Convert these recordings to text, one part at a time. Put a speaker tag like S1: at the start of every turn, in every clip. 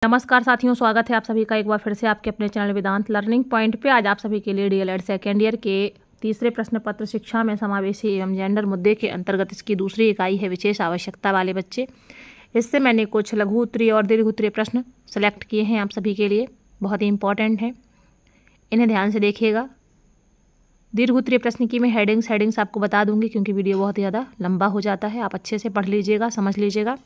S1: नमस्कार साथियों, स्वागत है आप सभी का एक बार फिर से आपके अपने चैनल वेदांत लर्निंग पॉइंट पे। आज आप सभी के लिए डीएलएड सेकेंड ईयर के तीसरे प्रश्न पत्र शिक्षा में समावेशी एवं जेंडर मुद्दे के अंतर्गत इसकी दूसरी इकाई है विशेष आवश्यकता वाले बच्चे। इससे मैंने कुछ लघु उत्तरीय और दीर्घ उत्तरीय प्रश्न सेलेक्ट किए हैं आप सभी के लिए, बहुत ही इंपॉर्टेंट हैं, इन्हें ध्यान से देखिएगा। दीर्घ उत्तरीय प्रश्न की मैं हेडिंग्स आपको बता दूंगी क्योंकि वीडियो बहुत ही ज़्यादा लंबा हो जाता है। आप अच्छे से पढ़ लीजिएगा, समझ लीजिएगा,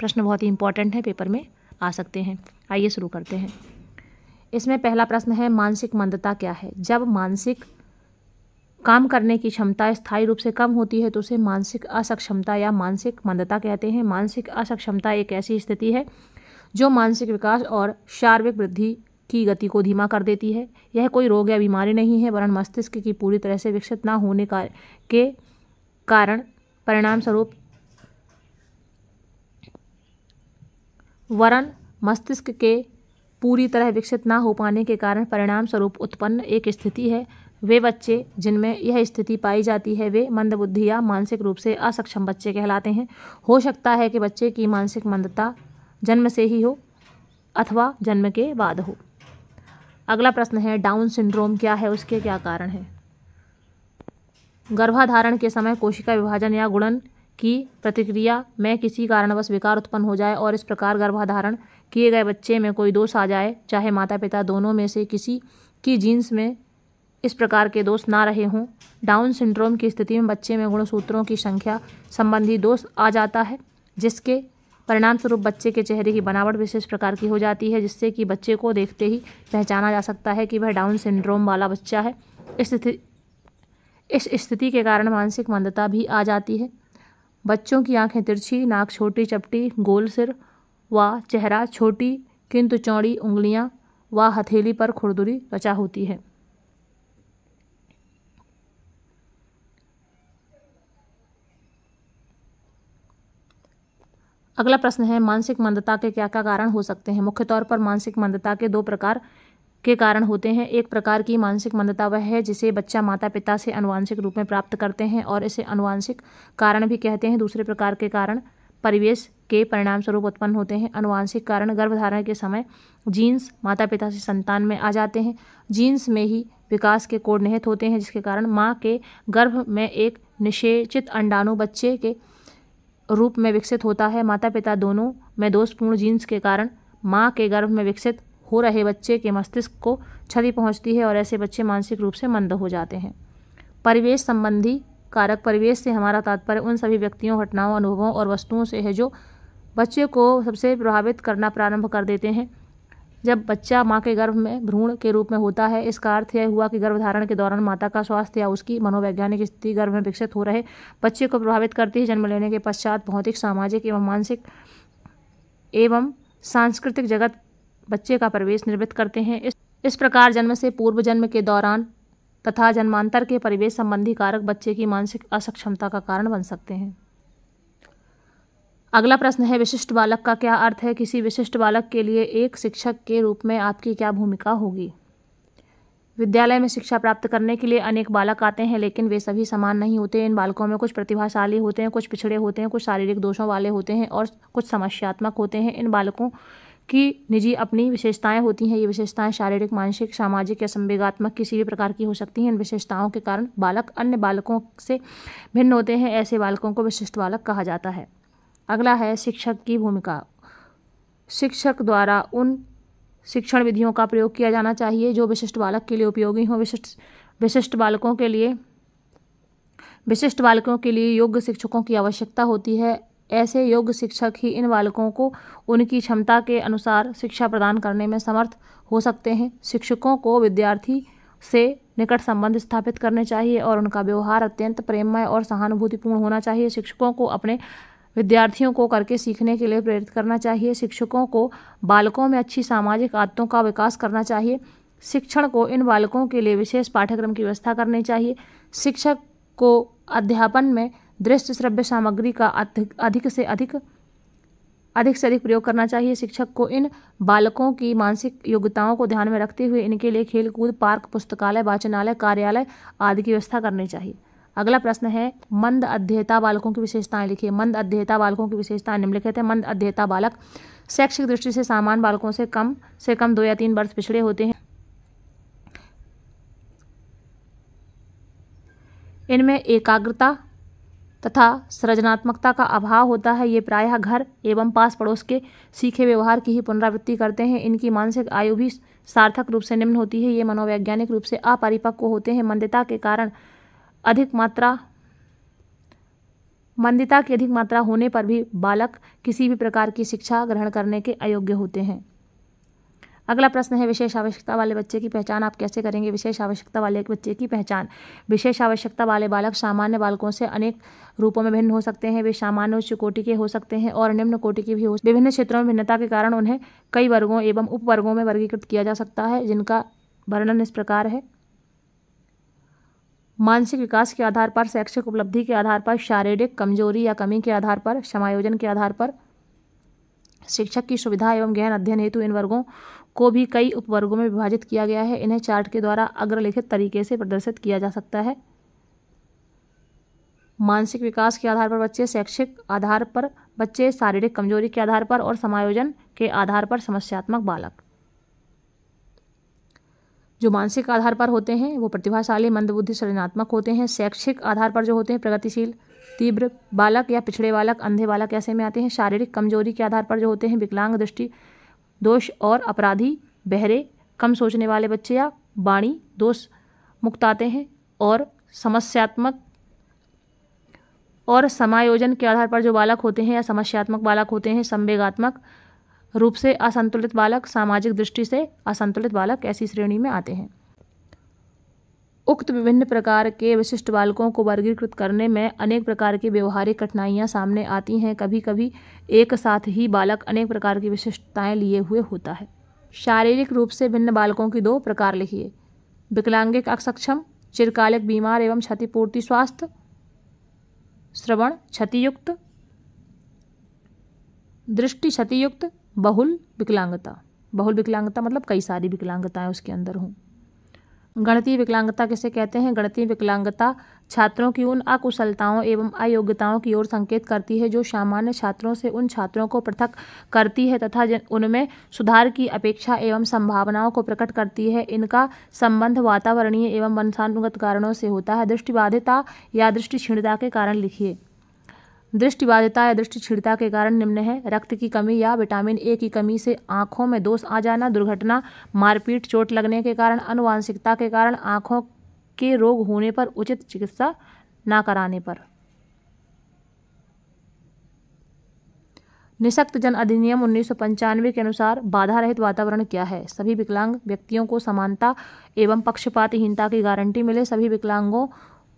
S1: प्रश्न बहुत ही इंपॉर्टेंट है, पेपर में आ सकते हैं। आइए शुरू करते हैं। इसमें पहला प्रश्न है, मानसिक मंदता क्या है? जब मानसिक काम करने की क्षमता स्थायी रूप से कम होती है तो उसे मानसिक असक्षमता या मानसिक मंदता कहते हैं। मानसिक असक्षमता एक ऐसी स्थिति है जो मानसिक विकास और शारीरिक वृद्धि की गति को धीमा कर देती है। यह कोई रोग या बीमारी नहीं है, वरन मस्तिष्क की पूरी तरह से विकसित न होने के कारण परिणाम स्वरूप मस्तिष्क के पूरी तरह विकसित ना हो पाने के कारण परिणाम स्वरूप उत्पन्न एक स्थिति है। वे बच्चे जिनमें यह स्थिति पाई जाती है वे मंदबुद्धि या मानसिक रूप से असक्षम बच्चे कहलाते हैं। हो सकता है कि बच्चे की मानसिक मंदता जन्म से ही हो अथवा जन्म के बाद हो। अगला प्रश्न है, डाउन सिंड्रोम क्या है, उसके क्या कारण हैं? गर्भाधारण के समय कोशिका विभाजन या गुणन की प्रतिक्रिया में किसी कारणवश विकार उत्पन्न हो जाए और इस प्रकार गर्भाधारण किए गए बच्चे में कोई दोष आ जाए, चाहे माता पिता दोनों में से किसी की जीन्स में इस प्रकार के दोष ना रहे हों। डाउन सिंड्रोम की स्थिति में बच्चे में गुणसूत्रों की संख्या संबंधी दोष आ जाता है, जिसके परिणाम स्वरूप बच्चे के चेहरे की बनावट विशेष प्रकार की हो जाती है, जिससे कि बच्चे को देखते ही पहचाना जा सकता है कि वह डाउन सिंड्रोम वाला बच्चा है। इस स्थिति के कारण मानसिक मंदता भी आ जाती है। बच्चों की आंखें तिरछी, नाक छोटी चपटी, गोल सिर व चेहरा, छोटी किंतु चौड़ी उंगलियां व हथेली पर खुरदुरी त्वचा होती है। अगला प्रश्न है, मानसिक मंदता के क्या क्या कारण हो सकते हैं? मुख्य तौर पर मानसिक मंदता के दो प्रकार के कारण होते हैं। एक प्रकार की मानसिक मंदता वह है जिसे बच्चा माता पिता से आनुवांशिक रूप में प्राप्त करते हैं और इसे आनुवांशिक कारण भी कहते हैं। दूसरे प्रकार के कारण परिवेश के परिणाम स्वरूप उत्पन्न होते हैं। आनुवांशिक कारण गर्भधारण के समय जीन्स माता पिता से संतान में आ जाते हैं। जीन्स में ही विकास के कोड निहित होते हैं, जिसके कारण माँ के गर्भ में एक निषेचित अंडाणु बच्चे के रूप में विकसित होता है। माता पिता दोनों में दोषपूर्ण जीन्स के कारण माँ के गर्भ में विकसित हो रहे बच्चे के मस्तिष्क को क्षति पहुंचती है और ऐसे बच्चे मानसिक रूप से मंद हो जाते हैं। परिवेश संबंधी कारक, परिवेश से हमारा तात्पर्य उन सभी व्यक्तियों, घटनाओं, अनुभवों और वस्तुओं से है जो बच्चे को सबसे प्रभावित करना प्रारंभ कर देते हैं। जब बच्चा माँ के गर्भ में भ्रूण के रूप में होता है, इसका अर्थ यह हुआ कि गर्भधारण के दौरान माता का स्वास्थ्य या उसकी मनोवैज्ञानिक स्थिति गर्भ में विकसित हो रहे बच्चे को प्रभावित करती है। जन्म लेने के पश्चात भौतिक, सामाजिक एवं मानसिक एवं सांस्कृतिक जगत बच्चे का प्रवेश निर्मित करते हैं। इस प्रकार जन्म से पूर्व, जन्म के दौरान तथा जन्मांतर के परिवेश संबंधी कारक बच्चे की मानसिक असक्षमता का कारण बन सकते हैं। अगला प्रश्न है, विशिष्ट बालक का क्या अर्थ है? किसी विशिष्ट बालक के लिए एक शिक्षक के रूप में आपकी क्या भूमिका होगी? विद्यालय में शिक्षा प्राप्त करने के लिए अनेक बालक आते हैं, लेकिन वे सभी समान नहीं होते। इन बालकों में कुछ प्रतिभाशाली होते हैं, कुछ पिछड़े होते हैं, कुछ शारीरिक दोषों वाले होते हैं और कुछ समस्यात्मक होते हैं। इन बालकों की निजी अपनी विशेषताएं होती हैं। ये विशेषताएं शारीरिक, मानसिक, सामाजिक या संवेगात्मक किसी भी प्रकार की हो सकती हैं। इन विशेषताओं के कारण बालक अन्य बालकों से भिन्न होते हैं। ऐसे बालकों को विशिष्ट बालक कहा जाता है। अगला है, शिक्षक की भूमिका। शिक्षक द्वारा उन शिक्षण विधियों का प्रयोग किया जाना चाहिए जो विशिष्ट बालक के लिए उपयोगी हों। विशिष्ट बालकों के लिए योग्य शिक्षकों की आवश्यकता होती है। ऐसे योग्य शिक्षक ही इन बालकों को उनकी क्षमता के अनुसार शिक्षा प्रदान करने में समर्थ हो सकते हैं। शिक्षकों को विद्यार्थी से निकट संबंध स्थापित करने चाहिए और उनका व्यवहार अत्यंत प्रेममय और सहानुभूतिपूर्ण होना चाहिए। शिक्षकों को अपने विद्यार्थियों को करके सीखने के लिए प्रेरित करना चाहिए। शिक्षकों को बालकों में अच्छी सामाजिक आदतों का विकास करना चाहिए। शिक्षण को इन बालकों के लिए विशेष पाठ्यक्रम की व्यवस्था करनी चाहिए। शिक्षक को अध्यापन में दृश्य श्रव्य सामग्री का अधिक से अधिक प्रयोग करना चाहिए। शिक्षक को इन बालकों की मानसिक योग्यताओं को ध्यान में रखते हुए इनके लिए खेलकूद, पार्क, पुस्तकालय, वाचनालय, कार्यालय आदि की व्यवस्था करनी चाहिए। अगला प्रश्न है, मंद अध्येता बालकों की विशेषताएं लिखिए। मंद अध्येता बालकों की विशेषताएं निम्नलिखित है। मंद अध्येता बालक शैक्षिक दृष्टि से सामान्य बालकों से कम 2 या 3 वर्ष पिछड़े होते हैं। इनमें एकाग्रता तथा सृजनात्मकता का अभाव होता है। ये प्रायः घर एवं पास पड़ोस के सीखे व्यवहार की ही पुनरावृत्ति करते हैं। इनकी मानसिक आयु भी सार्थक रूप से निम्न होती है। ये मनोवैज्ञानिक रूप से अपरिपक्व होते हैं। मंदता की अधिक मात्रा होने पर भी बालक किसी भी प्रकार की शिक्षा ग्रहण करने के अयोग्य होते हैं। अगला प्रश्न है, विशेष आवश्यकता वाले बच्चे की पहचान आप कैसे करेंगे? विशेष आवश्यकता वाले बच्चे की पहचान। विशेष आवश्यकता वाले बालक सामान्य बालकों से अनेक रूपों में भिन्न हो सकते हैं। वे सामान्य उच्च कोटि के हो सकते हैं और निम्न कोटि के भी हो। विभिन्न क्षेत्रों में भिन्नता के कारण उन्हें कई वर्गों एवं उपवर्गों में वर्गीकृत किया जा सकता है, जिनका वर्णन इस प्रकार है। मानसिक विकास के आधार पर, शैक्षिक उपलब्धि के आधार पर, शारीरिक कमजोरी या कमी के आधार पर, समायोजन के आधार पर, शिक्षक की सुविधा एवं गहन अध्ययन हेतु इन वर्गों को भी कई उपवर्गों में विभाजित किया गया है। इन्हें चार्ट के द्वारा अग्रलिखित तरीके से प्रदर्शित किया जा सकता है। मानसिक विकास के आधार पर बच्चे, शैक्षिक आधार पर बच्चे, शारीरिक कमजोरी के आधार पर और समायोजन के आधार पर समस्यात्मक बालक। जो मानसिक आधार पर होते हैं वो प्रतिभाशाली, मंदबुद्धि, सृजनात्मक होते हैं। शैक्षिक आधार पर जो होते हैं प्रगतिशील, तीव्र बालक या पिछड़े बालक, अंधे बालक ऐसे में आते हैं। शारीरिक कमजोरी के आधार पर जो होते हैं विकलांग, दृष्टि दोष और अपराधी, बहरे, कम सोचने वाले बच्चे या वाणी दोष मुक्त आते हैं। और समस्यात्मक और समायोजन के आधार पर जो बालक होते हैं या समस्यात्मक बालक होते हैं संवेगात्मक रूप से असंतुलित बालक, सामाजिक दृष्टि से असंतुलित बालक ऐसी श्रेणी में आते हैं। उक्त विभिन्न प्रकार के विशिष्ट बालकों को वर्गीकृत करने में अनेक प्रकार की व्यवहारिक कठिनाइयां सामने आती हैं। कभी कभी एक साथ ही बालक अनेक प्रकार की विशिष्टताएं लिए हुए होता है। शारीरिक रूप से भिन्न बालकों की 2 प्रकार लिखिए। विकलांगिक अक्षम, चिरकालिक बीमार एवं क्षतिपूर्ति स्वास्थ्य, श्रवण क्षतियुक्त, दृष्टि क्षतियुक्त, बहुल विकलांगता। बहुल विकलांगता मतलब कई सारी विकलांगताएं उसके अंदर हों। गणितीय विकलांगता किसे कहते हैं? गणितीय विकलांगता छात्रों की उन अकुशलताओं एवं अयोग्यताओं की ओर संकेत करती है जो सामान्य छात्रों से उन छात्रों को पृथक करती है तथा उनमें सुधार की अपेक्षा एवं संभावनाओं को प्रकट करती है। इनका संबंध वातावरणीय एवं वंशानुगत कारणों से होता है। दृष्टिबाधिता या दृष्टि क्षीणता के कारण लिखिए। दृष्टिबाधिता या दृष्टि क्षीणता के कारण निम्न है: रक्त की कमी या विटामिन ए की कमी से आँखों में दोष आ जाना, दुर्घटना, मारपीट, चोट लगने के कारण, आनुवांशिकता के कारण, आँखों के रोग होने पर, उचित चिकित्सा न कराने पर। निःशक्त जन अधिनियम 1995 के अनुसार बाधा रहित वातावरण क्या है? सभी विकलांग व्यक्तियों को समानता एवं पक्षपातहीनता की गारंटी मिले, सभी विकलांगों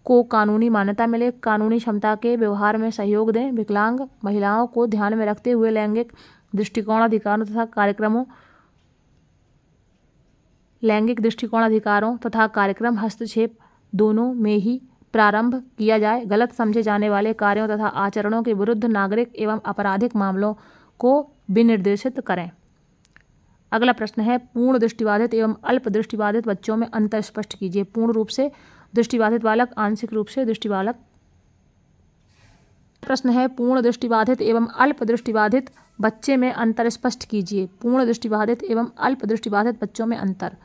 S1: को कानूनी मान्यता मिले, कानूनी क्षमता के व्यवहार में सहयोग दें, विकलांग महिलाओं को ध्यान में रखते हुए लैंगिक दृष्टिकोण अधिकारों तथा कार्यक्रम हस्तक्षेप दोनों में ही प्रारंभ किया जाए। गलत समझे जाने वाले कार्यों तथा आचरणों के विरुद्ध नागरिक एवं आपराधिक मामलों को विनिर्देशित करें। अगला प्रश्न है, पूर्ण दृष्टिबाधित एवं अल्प दृष्टिबाधित बच्चों में अंतर स्पष्ट कीजिए। पूर्ण रूप से दृष्टिबाधित बालक, आंशिक रूप से दृष्टिबालक। प्रश्न है, पूर्ण दृष्टिबाधित एवं अल्प दृष्टिबाधित बच्चे में अंतर स्पष्ट कीजिए। पूर्ण दृष्टिबाधित एवं अल्प दृष्टिबाधित बच्चों में अंतर।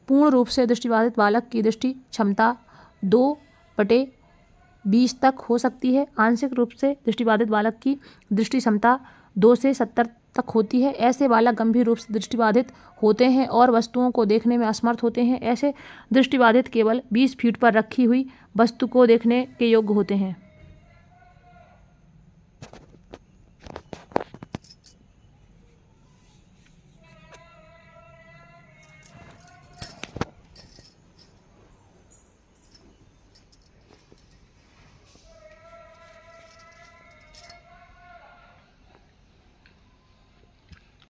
S1: पूर्ण रूप से दृष्टिबाधित बालक की दृष्टि क्षमता 2/20 तक हो सकती है। आंशिक रूप से दृष्टिबाधित बालक की दृष्टि क्षमता 2 से 70 तक होती है। ऐसे बालक गंभीर रूप से दृष्टिबाधित होते हैं और वस्तुओं को देखने में असमर्थ होते हैं। ऐसे दृष्टिबाधित केवल 20 फीट पर रखी हुई वस्तु को देखने के योग्य होते हैं।